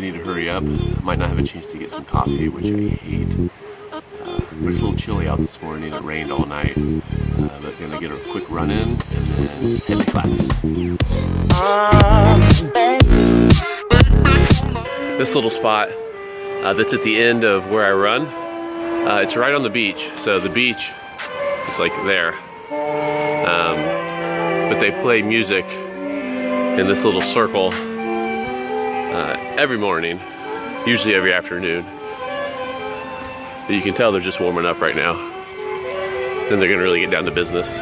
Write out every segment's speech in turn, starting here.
I need to hurry up. I might not have a chance to get some coffee, which I hate. But it's a little chilly out this morning. It rained all night. But gonna get a quick run in and then head to class. This little spot that's at the end of where I run, it's right on the beach. So the beach is like there. But they play music in this little circle every morning, usually every afternoon. But you can tell they're just warming up right now. Then they're gonna really get down to business.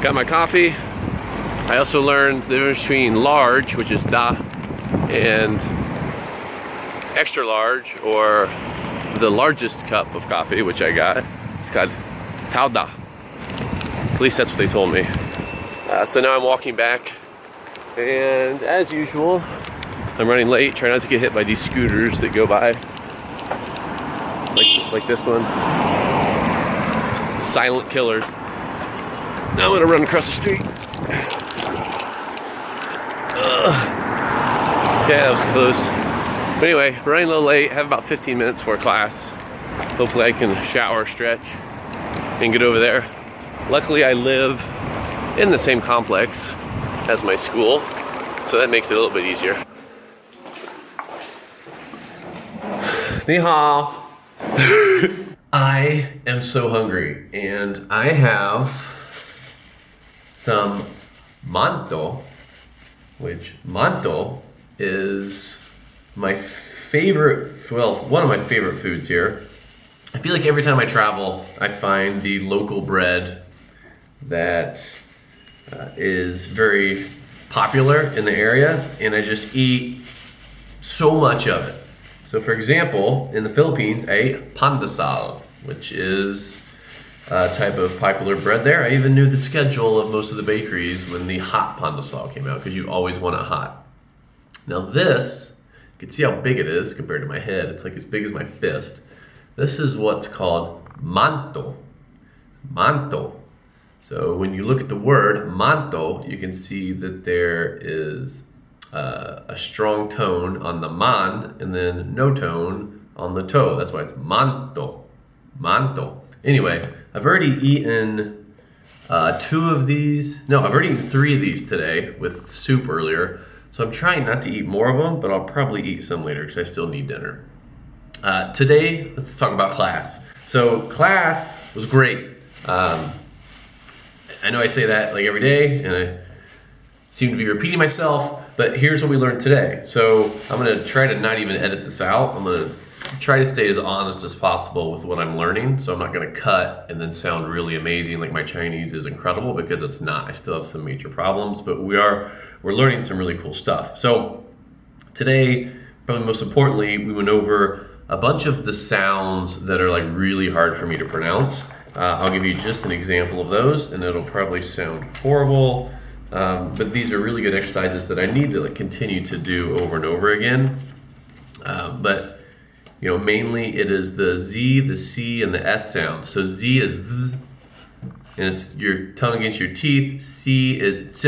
Got my coffee. I also learned the difference between large, which is da, and extra large, or the largest cup of coffee, which I got. It's called tao da. At least that's what they told me. So now I'm walking back, and as usual, I'm running late. Try not to get hit by these scooters that go by, like this one. Silent killers. Now I'm gonna run across the street. Okay, that was close. But anyway, running a little late, have about 15 minutes for class. Hopefully I can shower, stretch, and get over there. Luckily I live in the same complex as my school, so that makes it a little bit easier. Ni hao. I am so hungry, and I have some mantou, which mantou is my favorite, well, one of my favorite foods here. I feel like every time I travel, I find the local bread that is very popular in the area, and I just eat so much of it. So for example, in the Philippines, I ate pandesal, which is a type of popular bread there. I even knew the schedule of most of the bakeries when the hot pandesal came out, because you always want it hot. Now this, you can see how big it is compared to my head. It's like as big as my fist. This is what's called mantou. Mantou. So when you look at the word mantou, you can see that there is a strong tone on the man and then no tone on the toe. That's why it's mantou. Mantou. Anyway, I've already eaten 2 of these. No, I've already eaten 3 of these today with soup earlier. So I'm trying not to eat more of them, but I'll probably eat some later because I still need dinner. Today, let's talk about class. So class was great. I know I say that like every day, and I seem to be repeating myself, but here's what we learned today. So I'm gonna try to not even edit this out. I'm gonna try to stay as honest as possible with what I'm learning. So I'm not gonna cut and then sound really amazing like my Chinese is incredible, because it's not. I still have some major problems, but we're learning some really cool stuff. So today, probably most importantly, we went over a bunch of the sounds that are like really hard for me to pronounce. I'll give you just an example of those, and it'll probably sound horrible, but these are really good exercises that I need to like continue to do over and over again. But you know, mainly it is the Z, the C, and the S sound. So Z is Z, and it's your tongue against your teeth. C is Ch,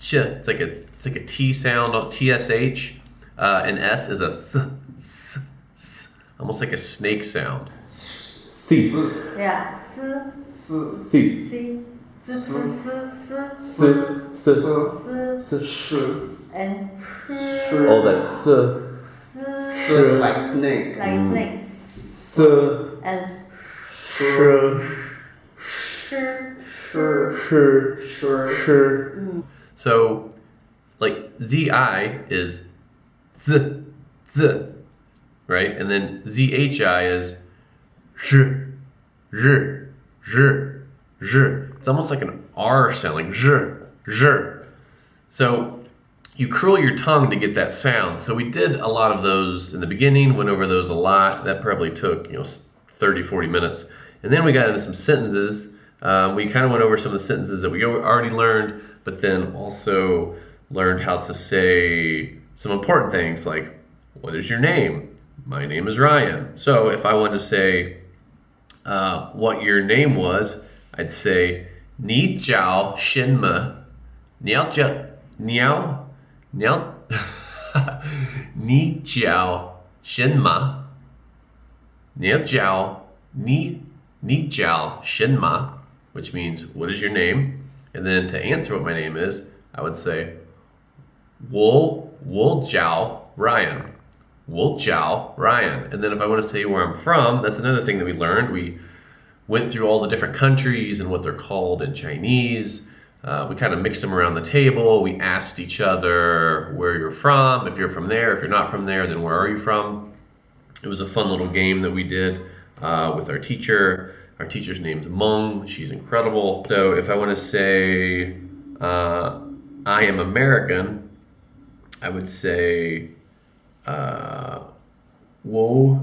Ch. It's like a T sound, TSH, and S is a Th, Th, Th, almost like a snake sound. C. Yeah. C. And Oh, that's like snake. like snakes. And So, like ZI is Z, Z, right? And then ZHI is Z, Z, Z, Z. It's almost like an R sound, like Z, Z. So you curl your tongue to get that sound. So we did a lot of those in the beginning, went over those a lot. That probably took 30, 40 minutes. And then we got into some sentences. We kind of went over some of the sentences that we already learned, but then also learned how to say some important things like, what is your name? My name is Ryan. So if I wanted to say what your name was, I'd say 你叫什么？你要叫你要你叫什么？你叫什么？ which means what is your name? And then to answer what my name is, I would say 我叫 Ryan. 我叫 Ryan. And then if I want to say where I'm from, that's another thing that we learned. We went through all the different countries and what they're called in Chinese. We kind of mixed them around the table. We asked each other where you're from. If you're from there, if you're not from there, then where are you from? It was a fun little game that we did with our teacher. Our teacher's name's Meng. She's incredible. So if I want to say I am American, I would say 我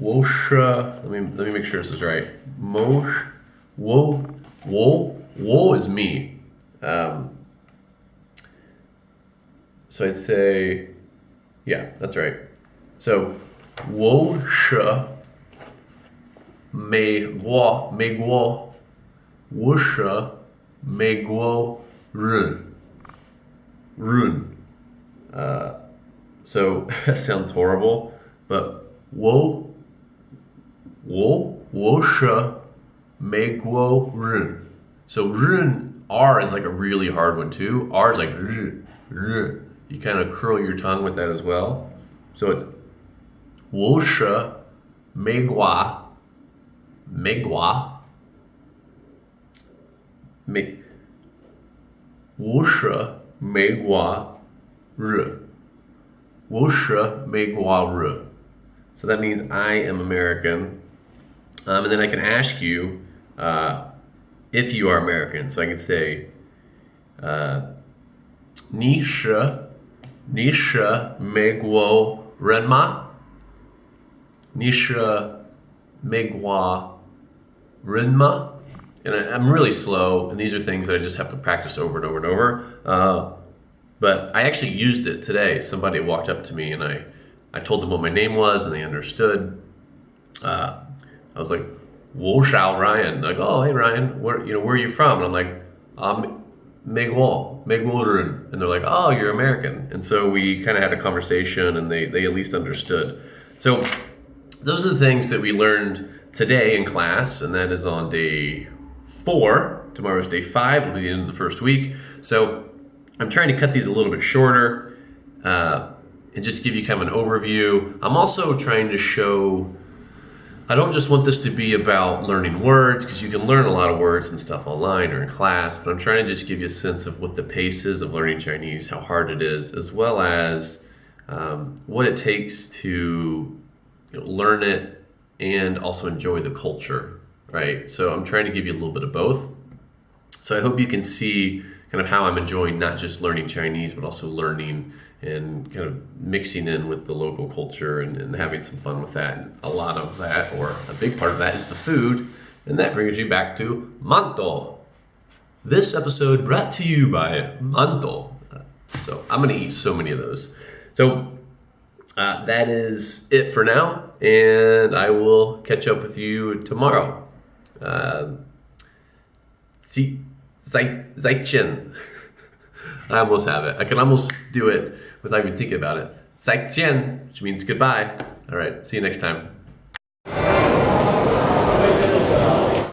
是 let me make sure this is right. 我 is me. So I'd say, yeah, that's right. So 我是美国我是美国人 so that sounds horrible, but 我是美国人 so 人 R is like a really hard one too. R is like you kind of curl your tongue with that as well. So it's 我是美国我是美国人 So that means I am American. And then I can ask you if you are American. So I can say 你是美国人吗？你是美国人吗？ And I'm really slow, and these are things that I just have to practice over and over and over. But I actually used it today. Somebody walked up to me, and I told them what my name was, and they understood. I was like, 我是 Ryan. Like, oh, hey Ryan, where are you from? And I'm like, 美国人. And they're like, oh, you're American. And so we kind of had a conversation, and they at least understood. So those are the things that we learned today in class, and that is on day 4. Tomorrow's day 5. It'll be the end of the first week. So I'm trying to cut these a little bit shorter and just give you kind of an overview. I'm also trying to show, I don't just want this to be about learning words, because you can learn a lot of words and stuff online or in class, but I'm trying to just give you a sense of what the pace is of learning Chinese, how hard it is, as well as what it takes to learn it and also enjoy the culture, right? So I'm trying to give you a little bit of both. So I hope you can see kind of how I'm enjoying not just learning Chinese, but also learning and kind of mixing in with the local culture and having some fun with that. And a lot of that, or a big part of that, is the food. And that brings you back to mantou. This episode brought to you by mantou. So I'm going to eat so many of those. So that is it for now, and I will catch up with you tomorrow. 再见. I almost have it. I can almost do it without even thinking about it. 再见, which means goodbye. All right, see you next time.